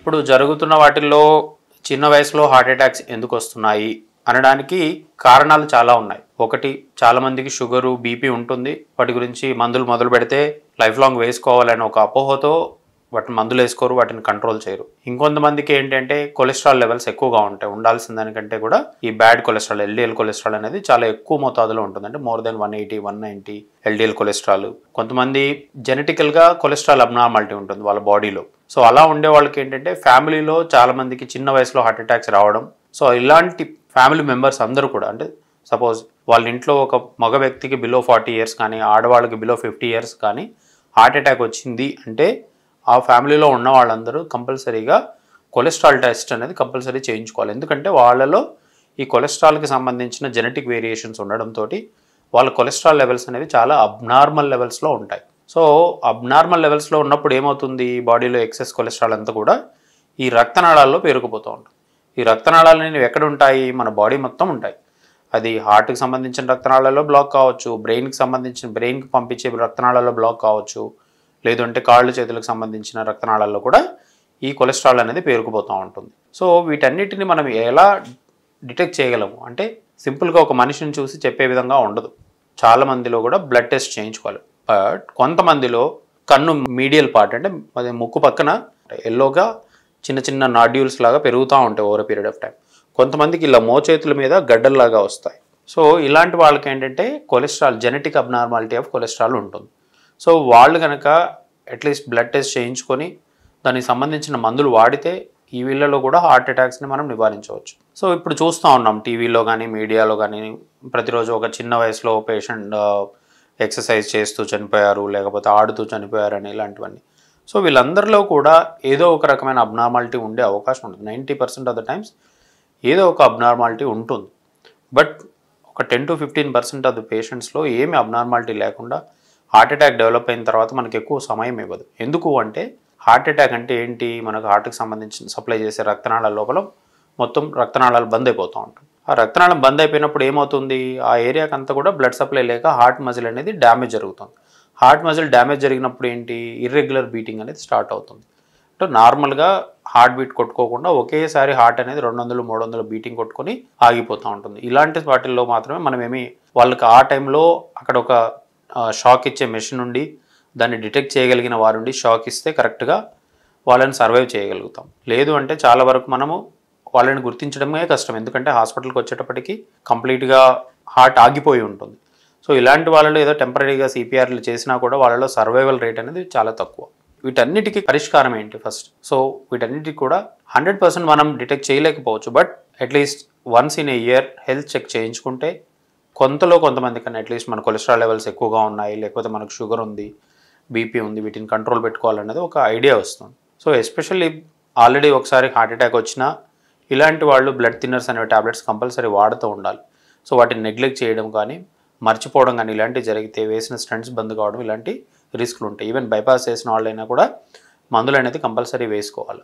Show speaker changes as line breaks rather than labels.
ఇప్పుడు జరుగుతున్న వాటిల్లో చిన్న వయసులో హార్ట్ అటాక్స్ ఎందుకు వస్తున్నాయి అనడానికి కారణాలు చాలా ఉన్నాయి. ఒకటి, చాలా మందికి షుగరు, బీపీ ఉంటుంది. వాటి గురించి మందులు మొదలు పెడితే లైఫ్ లాంగ్ వేసుకోవాలని ఒక అపోహతో వాటిని మందులు వేసుకోరు, వాటిని కంట్రోల్ చేయరు. ఇంకొంతమందికి ఏంటంటే కొలెస్ట్రాల్ లెవెల్స్ ఎక్కువగా ఉంటాయి. ఉండాల్సిన దానికంటే కూడా ఈ బ్యాడ్ కొలెస్ట్రాల్, ఎల్డిఎల్ కొలెస్ట్రాల్ అనేది చాలా ఎక్కువ మోతాదులో ఉంటుంది. అంటే మోర్ దెన్ 180, 190 ఎల్డిఎల్ కొలెస్ట్రాల్. కొంతమంది జెనెటికల్గా కొలెస్ట్రాల్ అబ్నార్మాలిటీ ఉంటుంది వాళ్ళ బాడీలో. సో అలా ఉండే వాళ్ళకి ఏంటంటే ఫ్యామిలీలో చాలా మందికి చిన్న వయసులో హార్ట్ అటాక్స్ రావడం. సో ఇలాంటి ఫ్యామిలీ మెంబర్స్ అందరూ కూడా, అంటే సపోజ్ వాళ్ళ ఇంట్లో ఒక మగ వ్యక్తికి బిలో 40 ఇయర్స్ కానీ ఆడవాళ్ళకి బిలో 50 ఇయర్స్ కానీ హార్ట్ అటాక్ వచ్చింది అంటే ఆ ఫ్యామిలీలో ఉన్న వాళ్ళందరూ కంపల్సరీగా కొలెస్ట్రాల్ టెస్ట్ అనేది కంపల్సరీ చేయించుకోవాలి. ఎందుకంటే వాళ్ళలో ఈ కొలెస్ట్రాల్కి సంబంధించిన జెనెటిక్ వేరియేషన్స్ ఉండడంతో వాళ్ళ కొలెస్ట్రాల్ లెవెల్స్ అనేవి చాలా అబ్నార్మల్ లెవెల్స్లో ఉంటాయి. సో అబ్నార్మల్ లెవెల్స్లో ఉన్నప్పుడు ఏమవుతుంది, బాడీలో ఎక్సెస్ కొలెస్ట్రాల్ అంతా కూడా ఈ రక్తనాళాల్లో పేరుకుపోతూ ఉంటుంది. ఈ రక్తనాళాలు అనేవి ఎక్కడ ఉంటాయి, మన బాడీ మొత్తం ఉంటాయి. అది హార్ట్కి సంబంధించిన రక్తనాళాల్లో బ్లాక్ కావచ్చు, బ్రెయిన్కి పంపించే రక్తనాళాల్లో బ్లాక్ కావచ్చు, లేదంటే కాళ్ళు చేతులకు సంబంధించిన రక్తనాళాల్లో కూడా ఈ కొలెస్ట్రాల్ అనేది పేరుకుపోతూ ఉంటుంది. సో వీటన్నిటిని మనం ఎలా డిటెక్ట్ చేయగలము అంటే సింపుల్గా ఒక మనిషిని చూసి చెప్పే విధంగా ఉండదు. చాలా మందిలో కూడా బ్లడ్ టెస్ట్ చేయించుకోవాలి. బట్ కొంతమందిలో కన్ను మీడియల్ పార్ట్, అంటే అది ముక్కు పక్కన ఎల్లోగా చిన్న చిన్న నాడ్యూల్స్ లాగా పెరుగుతూ ఉంటాయి ఓవర్ పీరియడ్ ఆఫ్ టైం. కొంతమందికి ఇలా మోచేతుల మీద గడ్డల్లాగా వస్తాయి. సో ఇలాంటి వాళ్ళకి ఏంటంటే cholesterol, genetic abnormality of cholesterol ఉంటుంది. సో వాళ్ళు కనుక అట్లీస్ట్ బ్లడ్ టెస్ట్ చేయించుకొని దానికి సంబంధించిన మందులు వాడితే ఈ వీళ్ళలో కూడా హార్ట్ అటాక్స్ని మనం నివారించవచ్చు. సో ఇప్పుడు చూస్తూ ఉన్నాం టీవీలో కానీ మీడియాలో కానీ ప్రతిరోజు ఒక చిన్న వయసులో పేషెంట్ ఎక్సర్సైజ్ చేస్తూ చనిపోయారు, లేకపోతే ఆడుతూ చనిపోయారు అని ఇలాంటివన్నీ. సో వీళ్ళందరిలో కూడా ఏదో ఒక రకమైన అబ్నార్మాలిటీ ఉండే అవకాశం ఉంటుంది. 90% ఆఫ్ ద టైమ్స్ ఏదో ఒక అబ్నార్మాలిటీ ఉంటుంది. బట్ ఒక 10 to 15% ఆఫ్ ద పేషెంట్స్లో ఏమి అబ్నార్మాలిటీ లేకుండా హార్ట్ అటాక్ డెవలప్ అయిన తర్వాత మనకు ఎక్కువ సమయం ఇవ్వదు. ఎందుకు అంటే హార్ట్ అటాక్ అంటే ఏంటి, మనకు హార్ట్కి సంబంధించిన సప్లై చేసే రక్తనాళాల లోపల మొత్తం రక్తనాళాలు బంద్ అయిపోతూ ఉంటాయి. ఆ రక్తనాళం బంద్ అయిపోయినప్పుడు ఏమవుతుంది, ఆ ఏరియాకి అంతా కూడా బ్లడ్ సప్లై లేక హార్ట్ మజిల్ అనేది డ్యామేజ్ జరుగుతుంది. హార్ట్ మజిల్ డ్యామేజ్ జరిగినప్పుడు ఏంటి, ఇర్రెగ్యులర్ బీటింగ్ అనేది స్టార్ట్ అవుతుంది. అంటే నార్మల్గా హార్ట్ బీట్ కొట్టుకోకుండా ఒకేసారి హార్ట్ అనేది 200, 300 బీటింగ్ కొట్టుకొని ఆగిపోతూ ఉంటుంది. ఇలాంటి వాటిల్లో మాత్రమే మనం వాళ్ళకి ఆ టైంలో అక్కడ ఒక షాక్ ఇచ్చే మెషిన్ ఉండి దాన్ని డిటెక్ట్ చేయగలిగిన వారుండి షాక్ ఇస్తే కరెక్ట్గా వాళ్ళని సర్వైవ్ చేయగలుగుతాం. లేదు అంటే చాలా వరకు మనము వాళ్ళని గుర్తించడమే కష్టం. ఎందుకంటే హాస్పిటల్కి వచ్చేటప్పటికి కంప్లీట్గా హార్ట్ ఆగిపోయి ఉంటుంది. సో ఇలాంటి వాళ్ళలో ఏదో టెంపరీగా సిపిఆర్లు చేసినా కూడా వాళ్ళలో సర్వైవల్ రేట్ అనేది చాలా తక్కువ. వీటన్నిటికీ పరిష్కారం ఏంటి ఫస్ట్? సో వీటన్నిటికీ కూడా 100% మనం డిటెక్ట్ చేయలేకపోవచ్చు. But at least once in a year health check చేయించుకుంటే కొంతమంది కన్నా అట్లీస్ట్ మన కొలెస్ట్రాల్ లెవెల్స్ ఎక్కువగా ఉన్నాయి, లేకపోతే మనకు షుగర్ ఉంది, బీపీ ఉంది, వీటిని కంట్రోల్ పెట్టుకోవాలనేది ఒక ఐడియా వస్తుంది. సో ఎస్పెషల్లీ ఆల్రెడీ ఒకసారి హార్ట్ అటాక్ వచ్చినా ఇలాంటి వాళ్ళు బ్లడ్ థిన్నర్స్ అనే టాబ్లెట్స్ కంపల్సరీ వాడుతూ ఉండాలి. సో వాటిని నెగ్లెక్ట్ చేయడం కానీ, మర్చిపోవడం కానీ ఇలాంటివి జరిగితే వేసిన స్టంట్స్ బంద్ కావడం ఇలాంటి రిస్కులు ఉంటాయి. ఈవెన్ బైపాస్ చేసిన వాళ్ళైనా కూడా మందులు అనేది కంపల్సరీ వేసుకోవాలి.